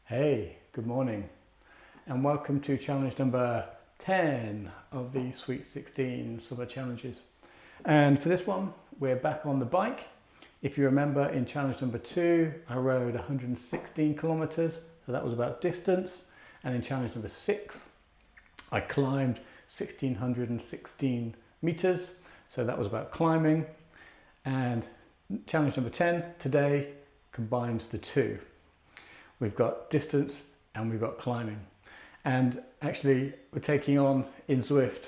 Hey, good morning and welcome to challenge number 10 of the Sweet 16 Summer Challenges. And for this one, we're back on the bike. If you remember, in challenge number 2, I rode 116 kilometers, so that was about distance. And in challenge number 6, I climbed 1,616 meters, so that was about climbing. And challenge number 10 today combines the two. We've got distance and we've got climbing. And actually we're taking on in Zwift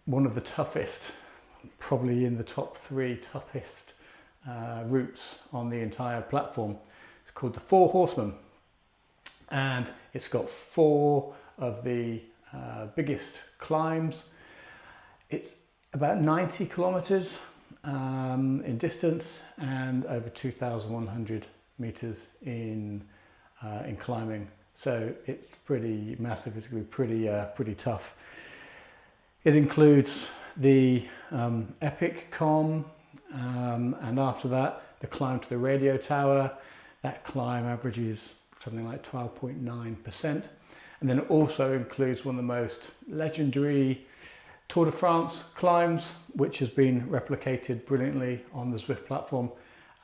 one of the toughest, probably in the top 3 toughest routes on the entire platform. It's called the Four Horsemen, and it's got 4 of the biggest climbs. It's about 90 kilometers in distance and over 2,100 meters in climbing, so it's pretty massive. It's going to be pretty tough. It includes the epic com, and after that the climb to the radio tower. That climb averages something like 12.9%, and then it also includes one of the most legendary Tour de France climbs, which has been replicated brilliantly on the Zwift platform,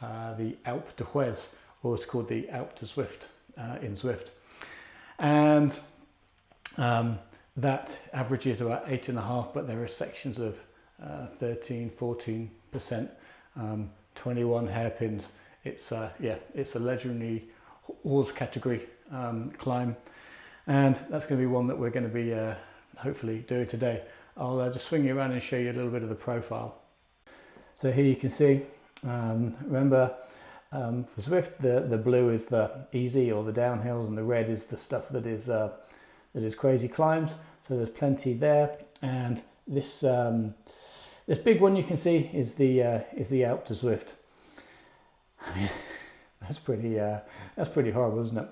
the Alpe du Zwift, or it's called the Alpe du Zwift in Zwift. And that averages about 8.5, but there are sections of 13, 14%, 21 hairpins. It's it's a legendary horse category climb, and that's going to be one that we're going to be hopefully doing today. I'll just swing you around and show you a little bit of the profile. So here you can see, remember, for Zwift, the blue is the easy or the downhills, and the red is the stuff that is crazy climbs. So there's plenty there, and this this big one you can see is the Alpe du Zwift. I mean, that's pretty horrible, isn't it?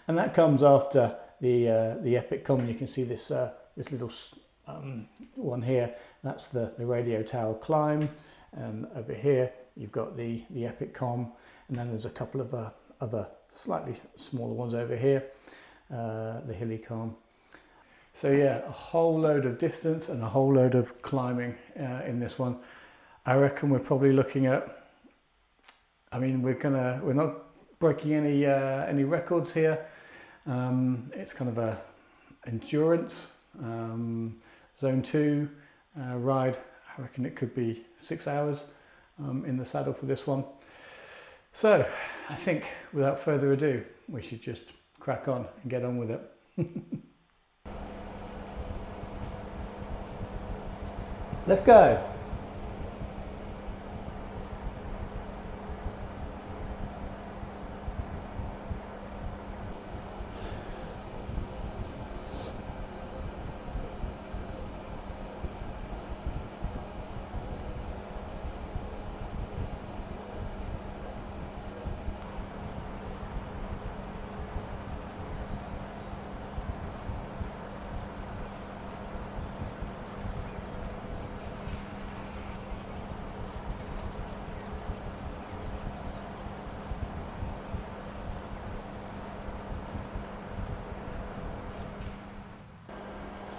And that comes after the epic com. You can see this this little one here. That's the radio tower climb, and over here you've got the epic com. And then there's a couple of other slightly smaller ones over here, the hilly com. So yeah, a whole load of distance and a whole load of climbing in this one. I reckon we're probably looking at, I mean, we're not breaking any records here. It's kind of a endurance zone 2 ride. I reckon it could be 6 hours in the saddle for this one. So I think without further ado, we should just crack on and get on with it. Let's go.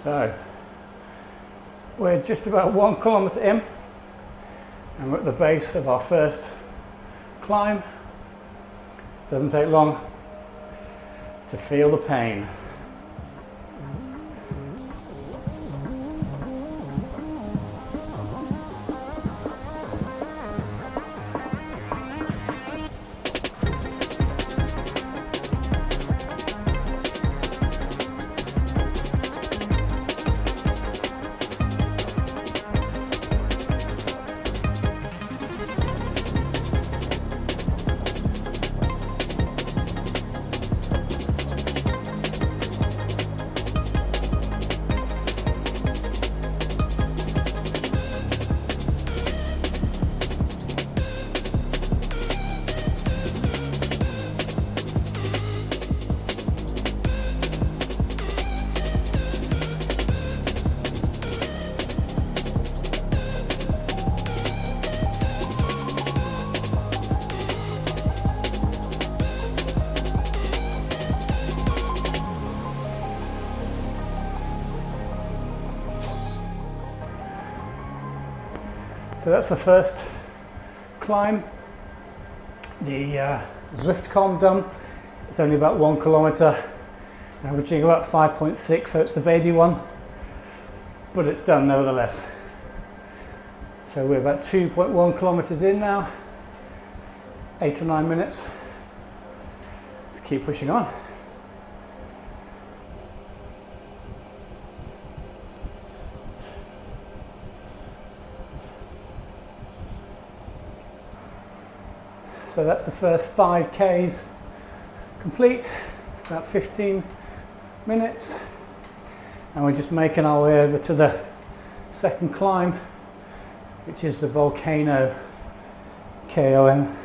So we're just about 1 kilometer in, and we're at the base of our first climb. Doesn't take long to feel the pain. So that's the first climb. The Zwift column done. It's only about 1 kilometre, averaging about 5.6, so it's the baby one, but it's done nevertheless. So we're about 2.1 kilometres in now, 8 or 9 minutes. Let's keep pushing on. So that's the first 5 Ks complete, about 15 minutes. And we're just making our way over to the second climb, which is the Volcano KOM.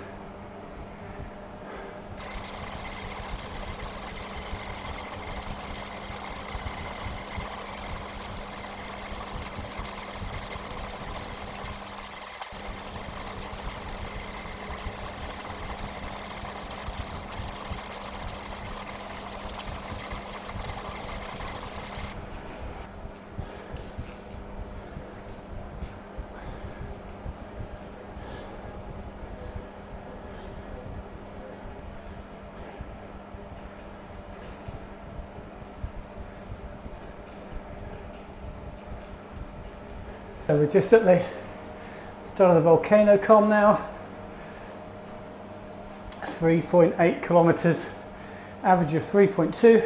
So we're just at the start of the volcano column now. 3.8 kilometres, average of 3.2.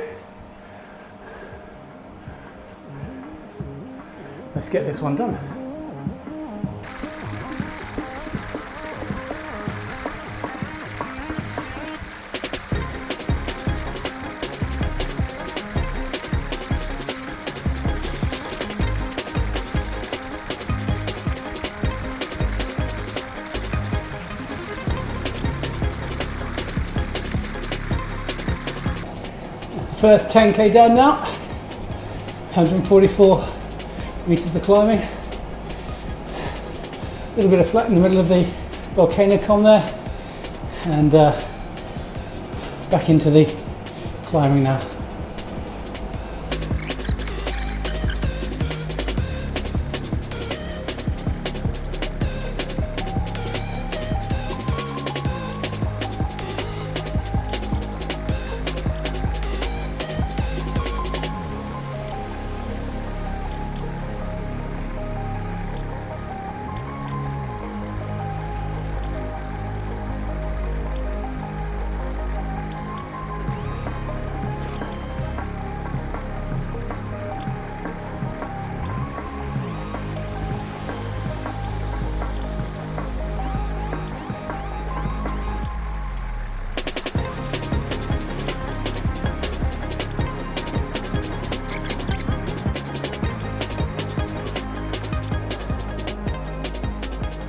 Let's get this one done. First 10k down now, 144 meters of climbing. A little bit of flat in the middle of the volcano column there, and back into the climbing now.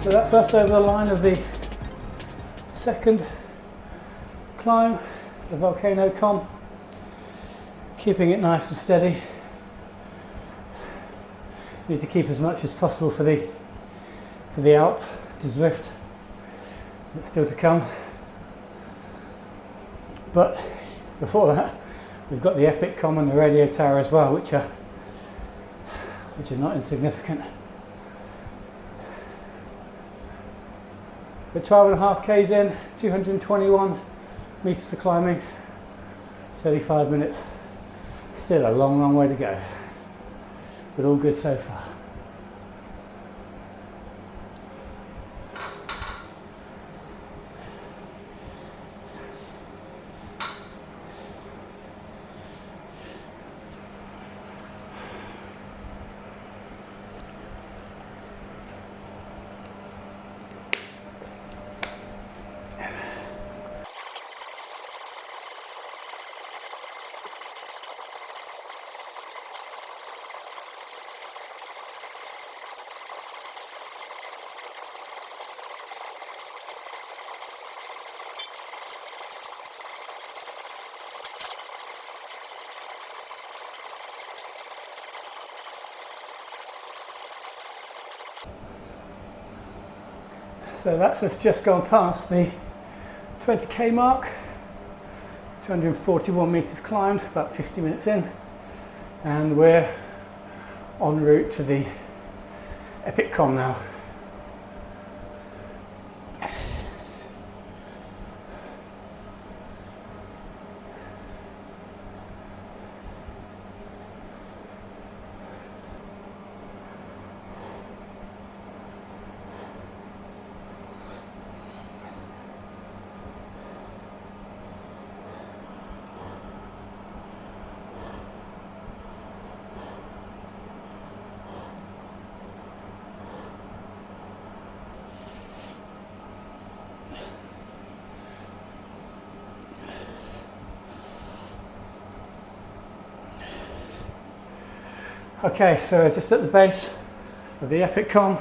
So that's us over the line of the second climb, the volcano column. Keeping it nice and steady. Need to keep as much as possible for the Alpe du Zwift that's still to come. But before that, we've got the epic column and the radio tower as well, which are not insignificant. We're 12.5 Ks in, 221 meters of climbing, 35 minutes. Still a long, long way to go, but all good so far. So that's us just gone past the 20k mark, 241 meters climbed, about 50 minutes in, and we're en route to the epic con now. Okay, so just at the base of the Epic Com.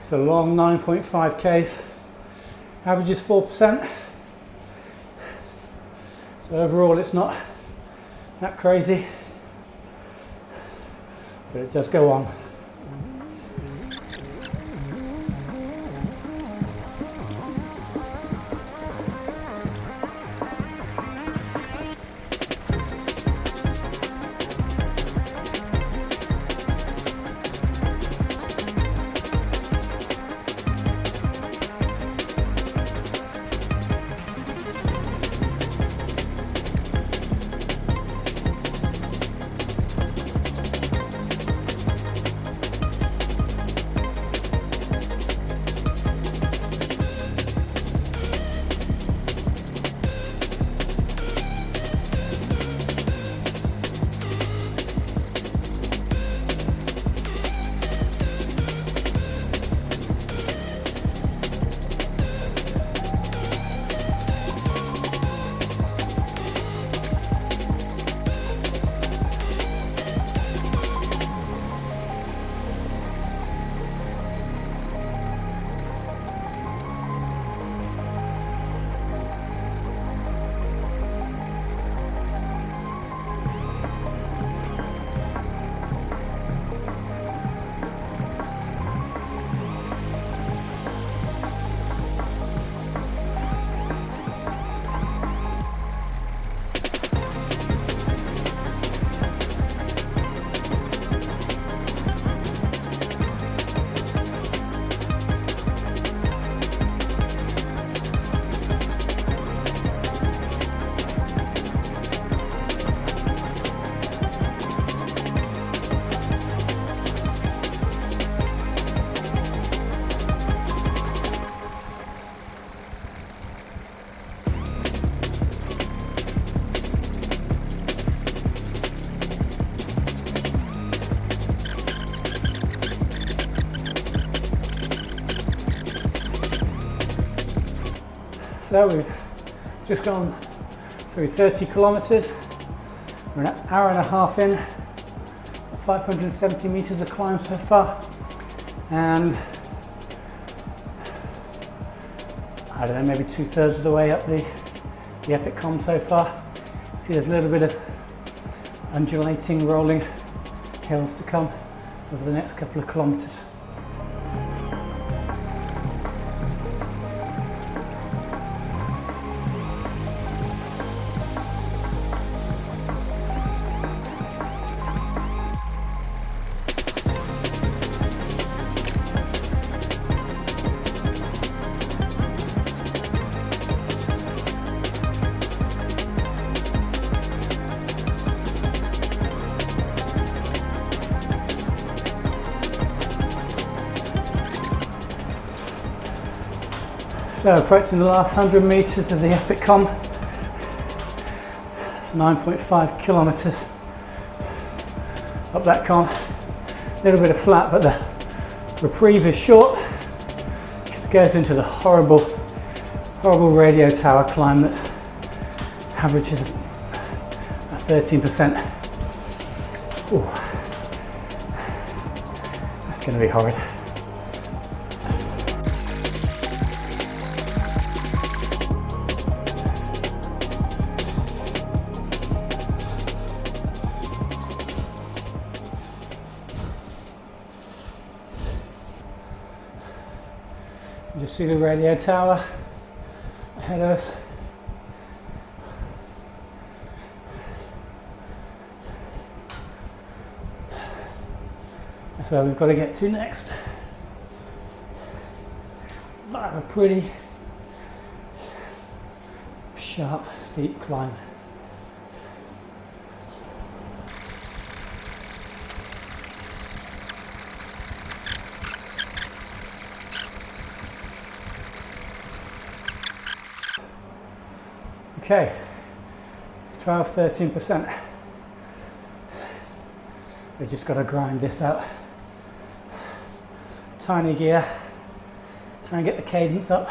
It's a long 9.5 Ks, average is 4%. So overall it's not that crazy, but it does go on. So we've just gone through 30 kilometres, we're an hour and a half in, 570 metres of climb so far, and I don't know, maybe 2/3 of the way up the Epic Com so far. See there's a little bit of undulating, rolling hills to come over the next couple of kilometres. So approaching the last 100 metres of the Epic Com. It's 9.5 kilometres up that Com. A little bit of flat, but the reprieve is short. It goes into the horrible radio tower climb that averages at 13%. Ooh. That's going to be horrid. Just see the radio tower ahead of us. That's where we've got to get to next. A pretty sharp, steep climb. Okay, 12–13%. We've just got to grind this out. Tiny gear, try and get the cadence up.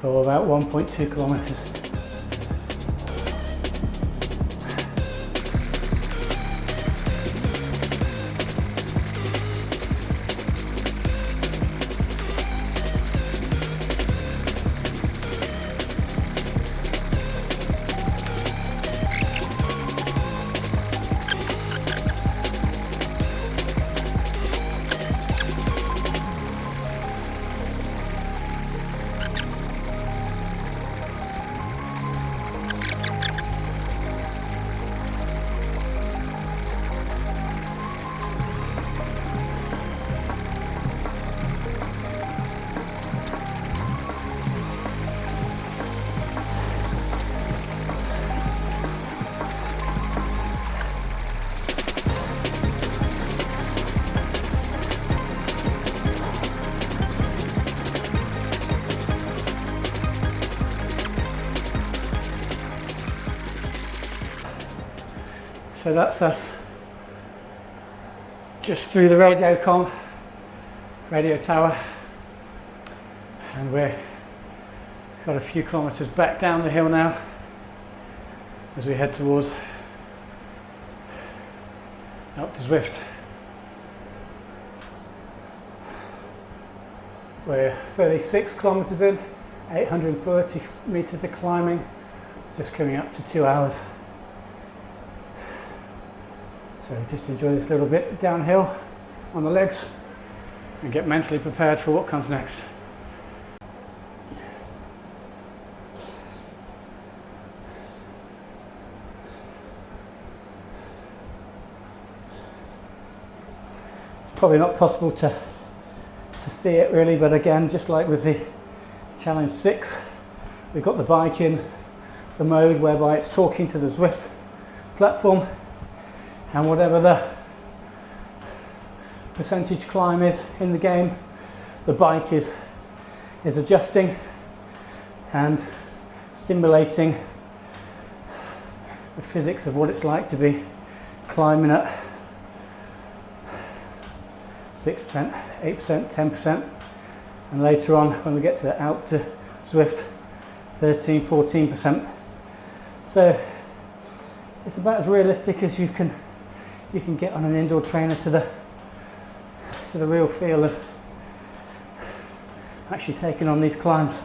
for about 1.2 kilometers. So that's us just through the radio tower, and we've got a few kilometres back down the hill now as we head towards Alpe du Zwift. We're 36 kilometres in, 830 metres of climbing, just coming up to 2 hours. So just enjoy this little bit downhill on the legs and get mentally prepared for what comes next. It's probably not possible to see it really, but again, just like with the Challenge 6, we've got the bike in the mode whereby it's talking to the Zwift platform, and whatever the percentage climb is in the game, the bike is adjusting and simulating the physics of what it's like to be climbing at 6%, 8%, 10%, and later on when we get to the Alpe du Zwift, 13, 14%. So it's about as realistic as you can get on an indoor trainer to the real feel of actually taking on these climbs.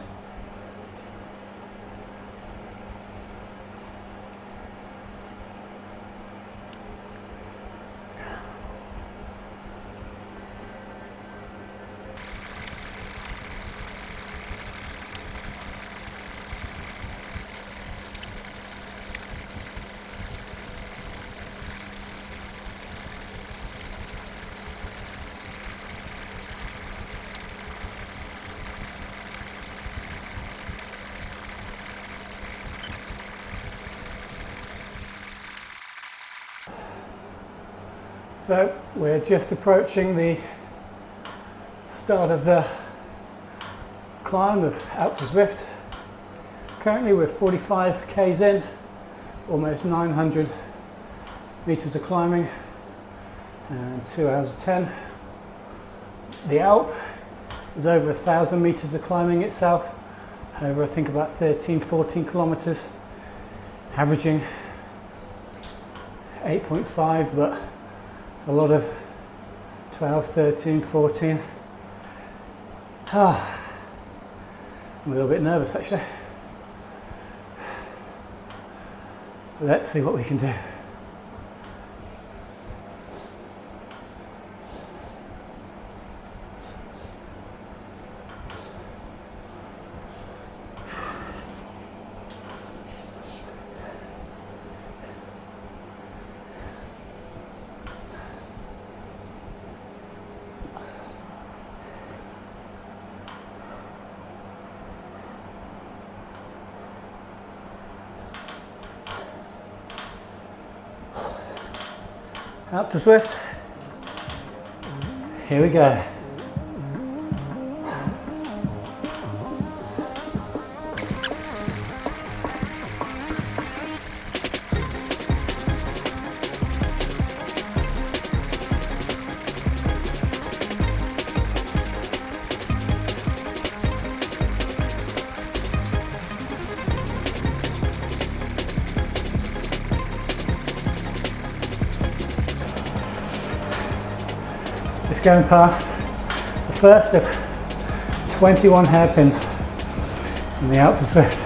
So we're just approaching the start of the climb of Alpe du Zwift. Currently we're 45 k's in, almost 900 meters of climbing and 2 hours of 10. The Alpe is over 1,000 meters of climbing itself, over I think about 13, 14 kilometers, averaging 8.5, but a lot of 12, 13, 14. I'm a little bit nervous actually. Let's see what we can do. Alpe du Zwift, here we go. going past the first of 21 hairpins in the Alpe du Zwift.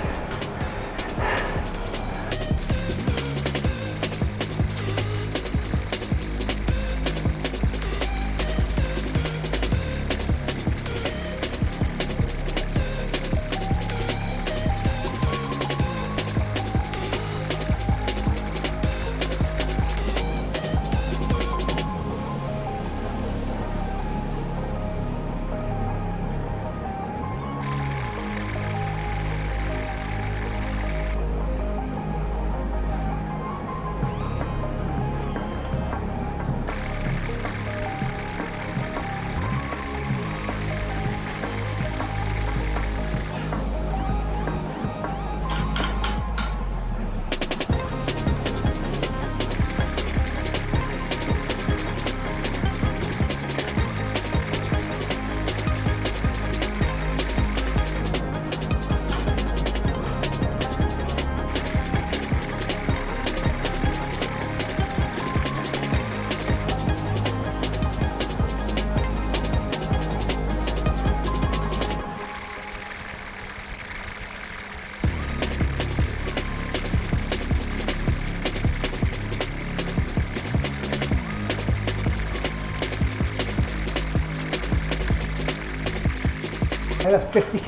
Okay, that's 50 Ks,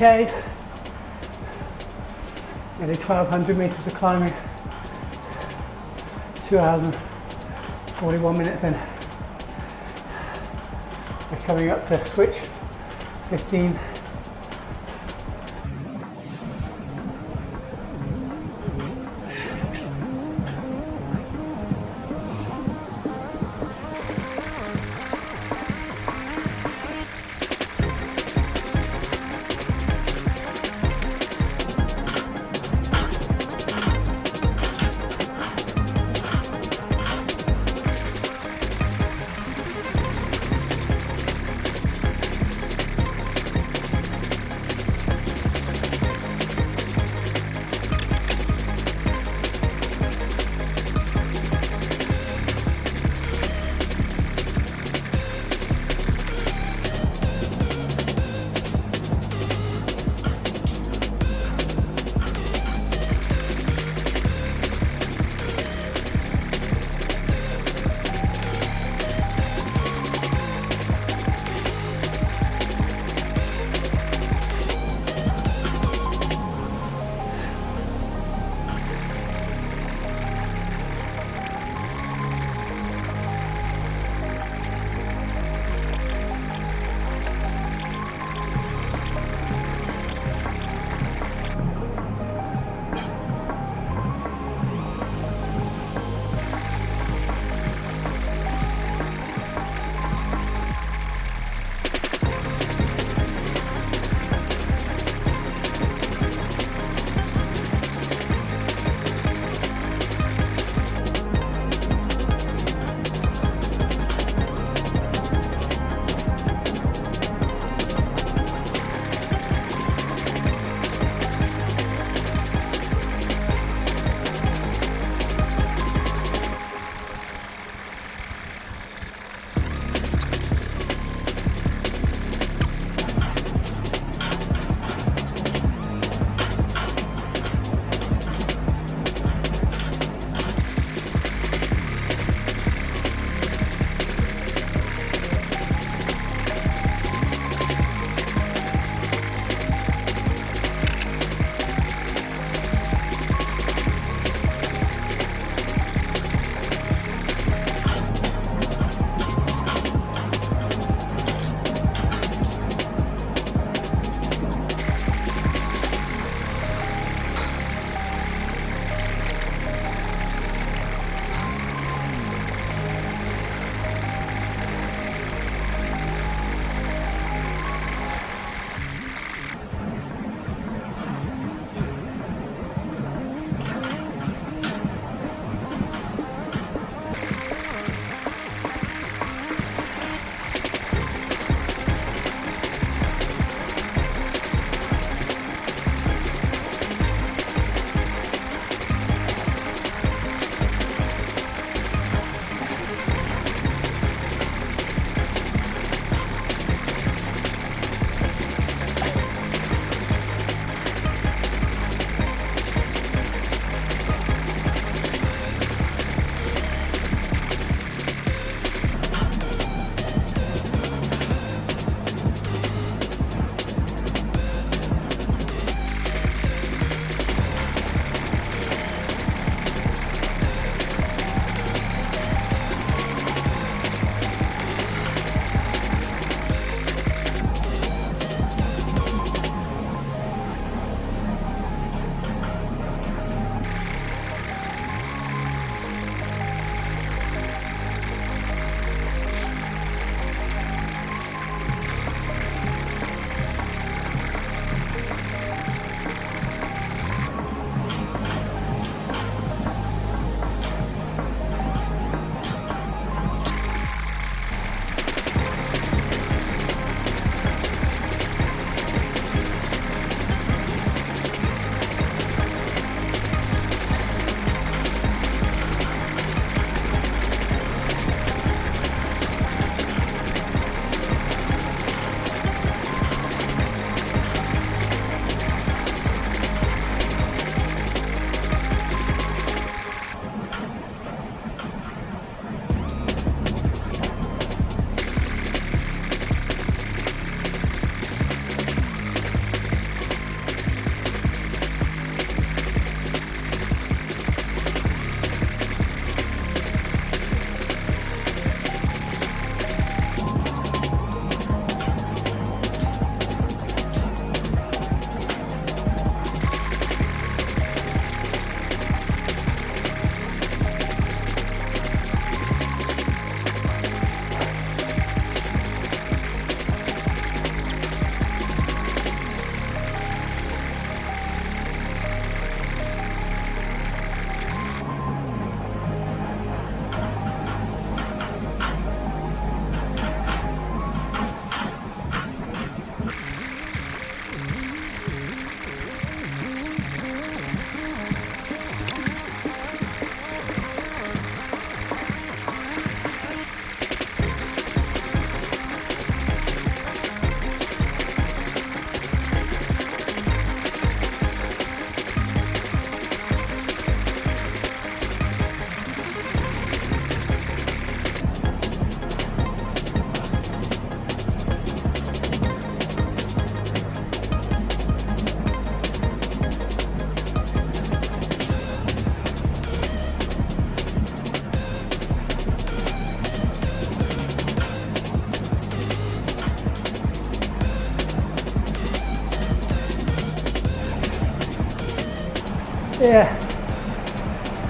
nearly 1,200 meters of climbing, 2 hours and 41 minutes in. We're coming up to switch 15. Yeah.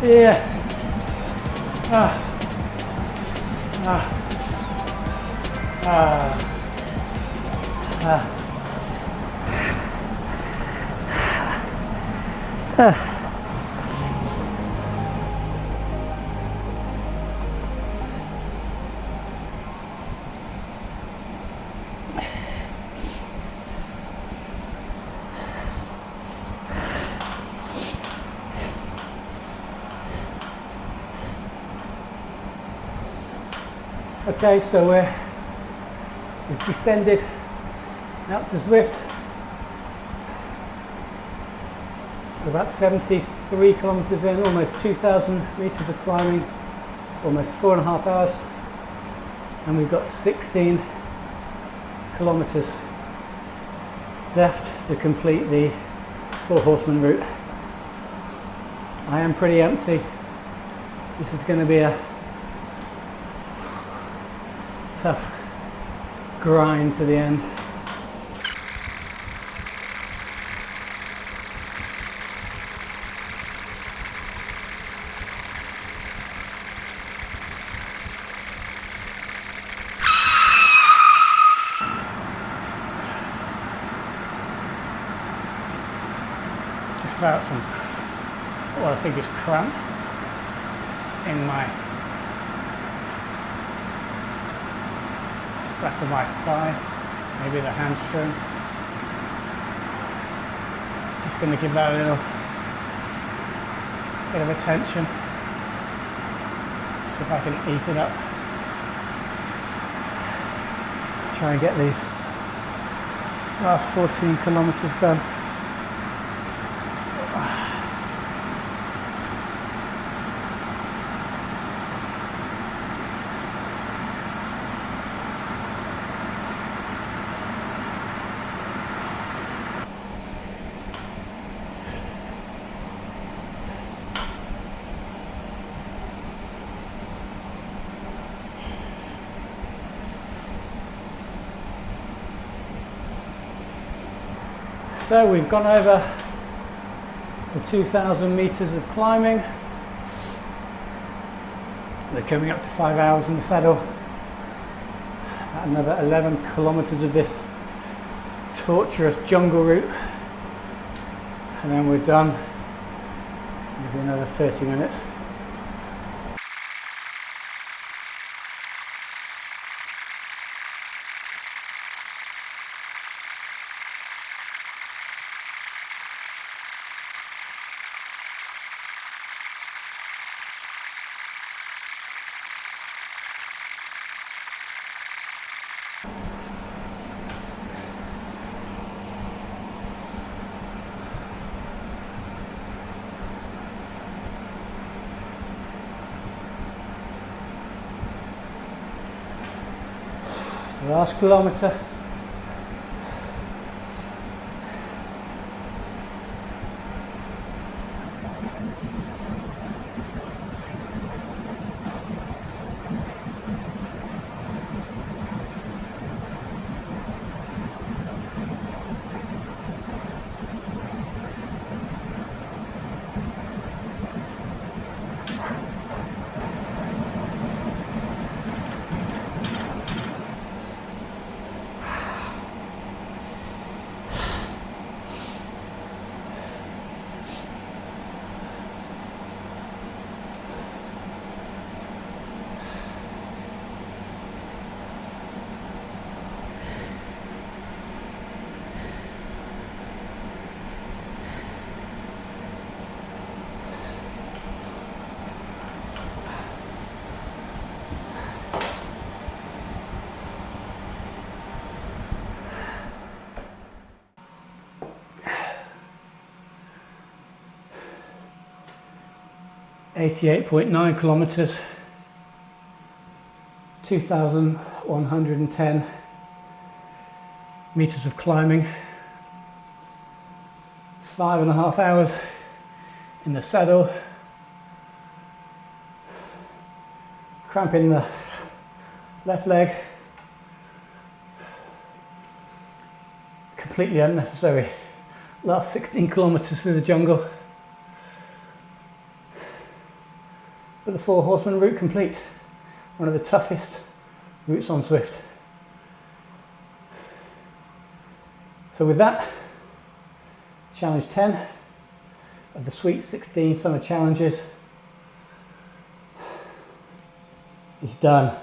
Yeah. Ah. Ah. Ah. Ah. Ah. Okay, so we've descended Alpe du Zwift. We're about 73 kilometres in, almost 2,000 metres of climbing, almost 4.5 hours, and we've got 16 kilometres left to complete the Four Horsemen route. I am pretty empty. This is going to be a tough grind to the end. Just felt some, what I think is cramp in my back of my thigh, maybe the hamstring. Just going to give that a little bit of attention. See if I can ease it up. Let's try and get these last 14 kilometres done. So we've gone over the 2,000 metres of climbing. We're coming up to 5 hours in the saddle. Another 11 kilometres of this torturous jungle route, and then we're done. Maybe another 30 minutes. Last kilometre. .9 kilometres, 2,110 metres of climbing, 5.5 hours in the saddle, cramp in the left leg, completely unnecessary. Last 16 kilometres through the jungle. but the Four Horsemen route complete. One of the toughest routes on Zwift. So with that, challenge 10 of the Sweet16 Summer Challenges is done.